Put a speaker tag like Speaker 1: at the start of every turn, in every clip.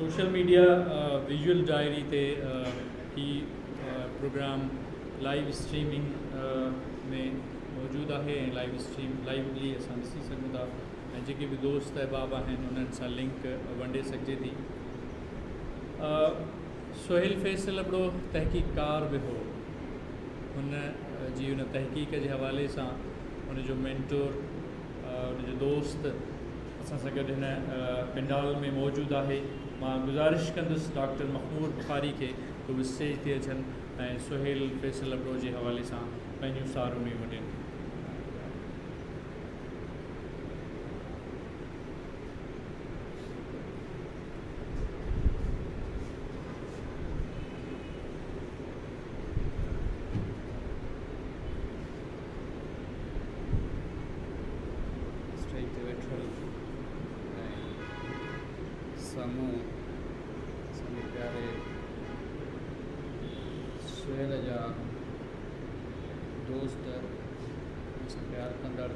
Speaker 1: Social media visual diary ते ही programme live streaming में मौजूद है। लाइव स्ट्रीम लाइवली असां ॾिसी सघूं था ऐं जेके भी दोस्त अहबाब आहिनि उन्हनि सां लिंक वंडे सघिजे थी। सुहेल फैसल अबड़ो तहक़ीक़कार बि हो। हुन जी उन तहक़ीक़ जे हवाले सां हुनजो मेंटोर हुनजो दोस्त असां सां गॾु हिन पंडाल में मौजूदु आहे। मां गुज़ारिश कंदुसि डॉक्टर मखमूर बुखारी खे तो बि स्टेज ते अचनि ऐं सुहेल फैसल अबड़ो जे हवाले सां पंहिंजूं सारूं वॾियनि।
Speaker 2: सुहेल जा दोस्त प्यार कंदड़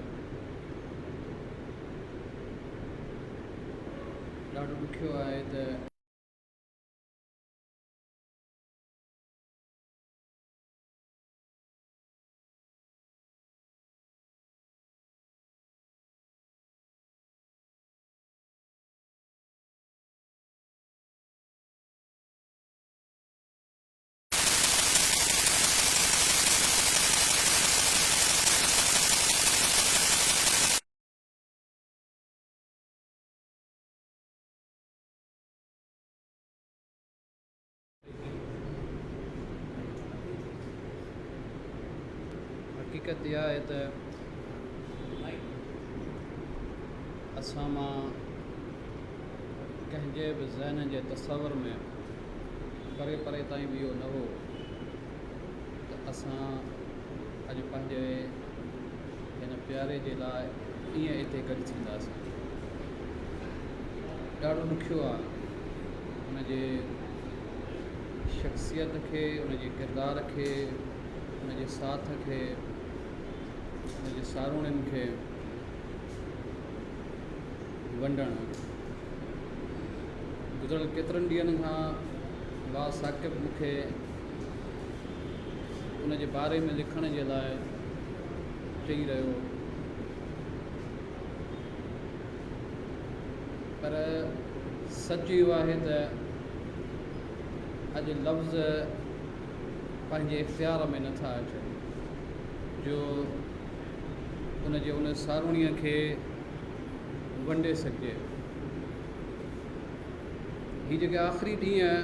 Speaker 2: ॾाढो ॾुखियो आहे त हक़ीक़त इहा आहे त असां मां कंहिंजे बि ज़हन जे तसवर में परे परे ताईं बि इहो न हो त असां अॼु पंहिंजे हिन प्यारे जे लाइ ईअं हिते गॾु थींदासीं। ॾाढो ॾुखियो आहे हुनजे शख़्सियत खे, हुनजे किरदार खे, हुनजे साथ खे, हुनजे सारूणियुनि खे वंडणु। गुज़िरियल केतिरनि ॾींहंनि खां वा साक़िब मूंखे उनजे बारे में लिखण जे लाइ चई रहियो, पर सच इहो आहे त अॼु लफ़्ज़ पंहिंजे इख़्तियार में नथा अचनि जो उनजे उन सारूणीअ खे वंडे सघिजे। हीअ जेके आख़िरी ॾींहं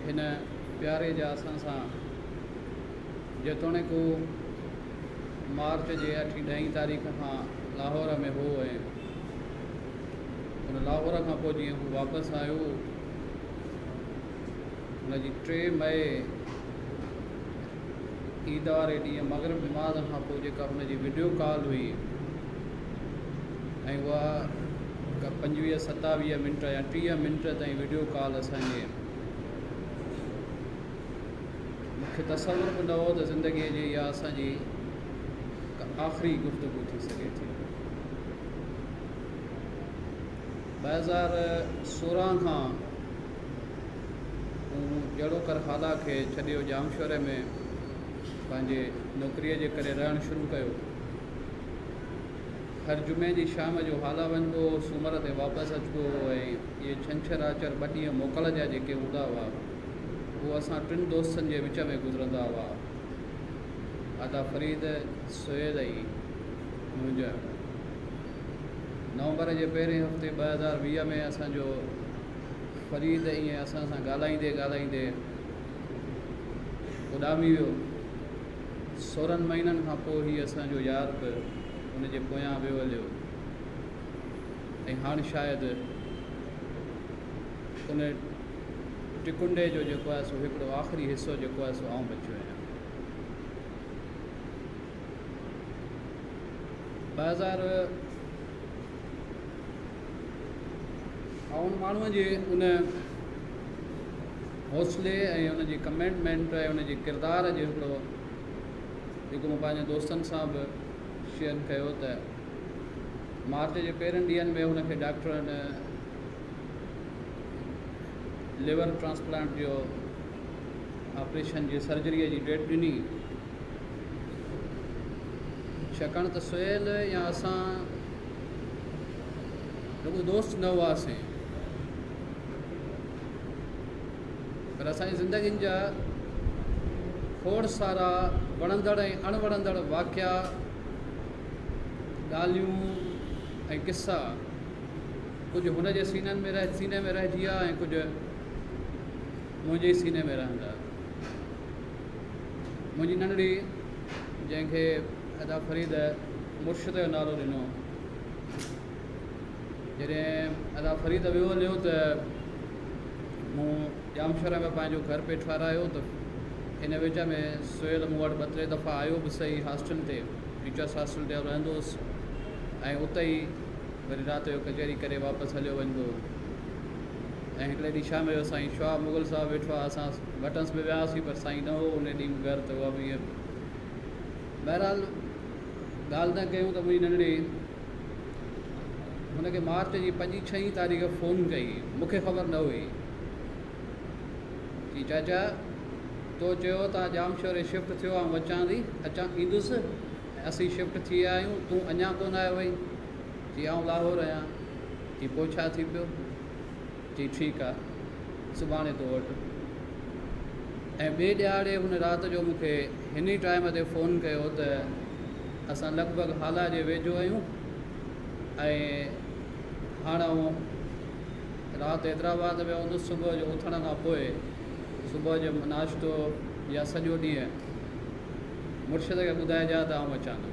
Speaker 2: हिन प्यारे जा असां सां जेतोणीकि मार्च जे 8-10 तारीख़ खां लाहौर में हो ऐं उन लाहौर खां पोइ जीअं हू वापसि आयो, हुनजी 3 मई ईद वारे ॾींहुं मग़रिब नमाज़ खां पोइ जेका हुनजी वीडियो कॉल हुई ऐं उहा 25-27 मिंट या 30 मिंट ताईं वीडियो कॉल असांजे मूंखे तसवुर बि न हो त ज़िंदगीअ जी इहा असांजी आख़िरी गुफ़्तगू थी सघे थी। 2016 खां हू जहिड़ो कर हाला खे छॾियो, जामशोरे में पंहिंजे नौकरीअ जे करे रहणु शुरू कयो। हर जुमे जी शाम जो हाला वञिबो, सूमर ते वापसि अचिबो ऐं इहे छंछरु आचर 2 ॾींहं मोकल जा जेके हूंदा हुआ उहे असां 3 दोस्तनि जे विच में गुज़रंदा हुआ। आदा फरीद, सुहेल ऐं मुंहिंजा। नवंबर जे पहिरें हफ़्ते 2020 में असांजो फरीद ईअं असां सां ॻाल्हाईंदे ॻाल्हाईंदे उॾामी वियो। 16 महीननि खां पोइ ही असांजो यार बि हुनजे पोयां वियो हलियो ऐं हाणे शायदि उन टिकुंडे जो जेको आहे सो हिकिड़ो आख़िरी हिसो जेको आहे सो आउं बचियो आहियां। 2000 माण्हूअ जे उन हौसले ऐं उनजी कमिटमेंट ऐं उनजे किरदार जो हिकिड़ो जेको मां पंहिंजे दोस्तनि सां बि शेयर कयो त मार्च जे पहिरनि ॾींहंनि में हुनखे डॉक्टरनि लिवर ट्रांसप्लांट जो ऑपरेशन जी सर्जरीअ जी डेट ॾिनी, छाकाणि त सुहेल या असां रुॻो दोस्त न हुआसीं, पर असांजी ज़िंदगीनि जा खोड़ सारा वणंदड़ ऐं अणवणंदड़ वाक़िया, ॻाल्हियूं ऐं किसा कुझु हुन जे सीने में रहिजी विया ऐं कुझु मुंहिंजे सीने में रहंदा। मुंहिंजी नंढड़ी, जंहिंखे अदा फरीद मुर्शिद जो नालो ॾिनो, जॾहिं अदा फरीद वियो हलियो त मूं जामशर में पंहिंजो घर पे ठारायो, त इन विच में सुहेल मूं वटि 2-3 दफ़ा आयो बि सही हॉस्टल ते, टीचर्स हॉस्टल ते रहंदो हुउसि, ऐं उते ई वरी राति जो कचहरी करे वापसि हलियो वञिबो। ऐं हिकिड़े ॾींहुं शाम जो साईं शाह मुगल साहिबु वेठो आहे, असां बटन्स में वियासीं पर साईं न हो उन ॾींहुं घर, त उहा बि ईअं। बहरहाल ॻाल्हि न कयूं त मुंहिंजी नंढड़ी हुनखे मार्च जी 5-6 तारीख़ फ़ोन कई, मूंखे ख़बर न हुई, कि चाचा तो चयो तव्हां जामशोरे शिफ्ट थियो, आउं अचां ईंदुसि, असीं शिफ्ट थी विया आहियूं, तूं अञा कोन आयो वई? जी आउं लाहौर आहियां। जी पोइ छा थी पियो? जी ठीकु आहे, सुभाणे तो वटि। ऐं ॿिए ॾियारे हुन राति जो मूंखे हिन टाइम ते फ़ोन कयो त असां लॻभॻि हाला जे वेझो आहियूं, ऐं हाणे राति हैदराबाद में हूंदुसि, सुबुह जो उथण खां पोइ सुबुह जो नाश्तो या सॼो ॾींहुं मुर्शिद खे ॿुधाइजां त आउं अचां थो।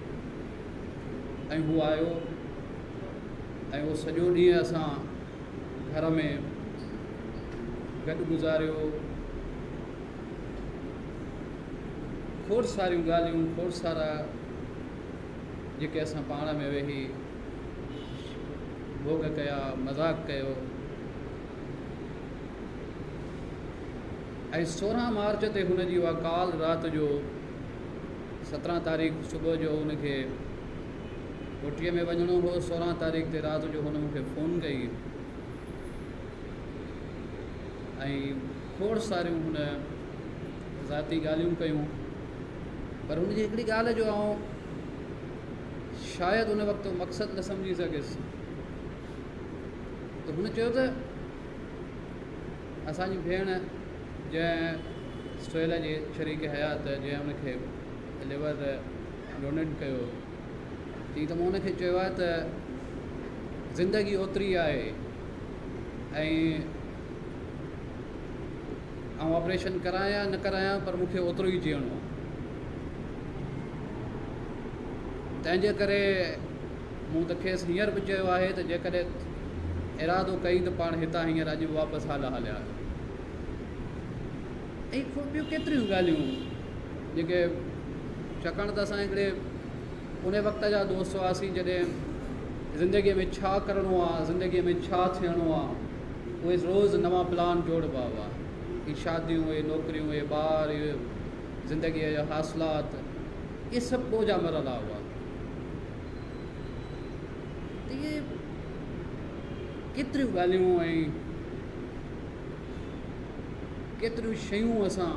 Speaker 2: ऐं हू आयो, ऐं उहो सॼो ॾींहुं असां घर में गॾु गुज़ारियो। खोड़ सारियूं ॻाल्हियूं, खोड़ सारा जेके असां पाण में वेही भोग कया, मज़ाक़ कयो। ऐं 16 मार्च ते हुनजी उहा काल राति जो 17 तारीख़ सुबुह जो हुनखे कोठीअ में वञिणो हो, 16 तारीख़ ते राति जो हुन मूंखे फ़ोन कई, ऐं खोड़ सारियूं हुन ज़ाती ॻाल्हियूं कयूं। पर हुनजी हिकिड़ी ॻाल्हि जो आउं शायदि हुन वक़्तु मक़सदु न सम्झी सघियुसि, त हुन चयो त असांजी भेण जंहिं सुहेल जे शरीक हयात, जंहिं हुनखे लिवर डोनेट कयो, चई त मूं हुनखे चयो आहे त ज़िंदगी ओतिरी आहे ऐं आउं ऑपरेशन करायां न करायां, पर मूंखे ओतिरो ई जीअणो आहे। तंहिंजे करे मूं त खेसि हींअर बि चयो आहे त जेकॾहिं इरादो कई त पाण हितां हींअर अॼु वापसि हाला हलिया। ऐं ॿियूं केतिरियूं ॻाल्हियूं जेके, छाकाणि त असां हिकिड़े उन वक़्त जा दोस्त हुआसीं जॾहिं ज़िंदगीअ में छा करिणो आहे, ज़िंदगीअ में छा थियणो आहे, उहे रोज़ु नवां प्लान जोड़बा हुआ। इहे शादियूं, इहे नौकिरियूं, इहे ॿार, इहे ज़िंदगीअ जा हासिलात, इहे सभु ॿोझा मरला हुआ। त इहे केतिरियूं ॻाल्हियूं ऐं केतिरियूं शयूं असां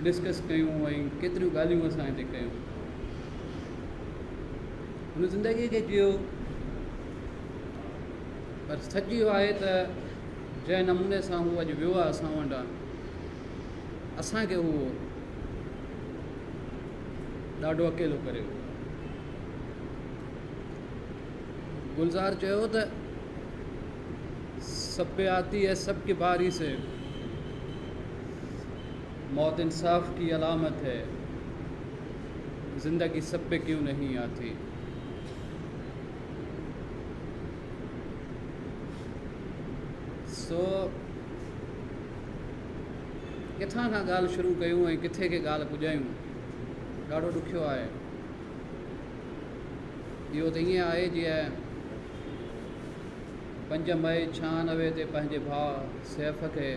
Speaker 2: डिस्कस कयूं ऐं केतिरियूं ॻाल्हियूं असां हिते कयूं। हुन ज़िंदगीअ खे जियो, पर सच इहो आहे त जंहिं नमूने सां हू अॼु वियो आहे असां वटां, असांखे उहो ॾाढो अकेलो करे वियो। गुलज़ार चयो त सब पे आती है सब की बारी से, मौत इंसाफ की अलामत है, ज़िंदगी सब पे क्यों नहीं आती। सो किथां खां ॻाल्हि शुरू कयूं ऐं किथे खे ॻाल्हि पुॼायूं, ॾाढो ॾुखियो आहे। इहो त ईअं आहे जीअं 5 मई 96 ते पंहिंजे भाउ सैफ खे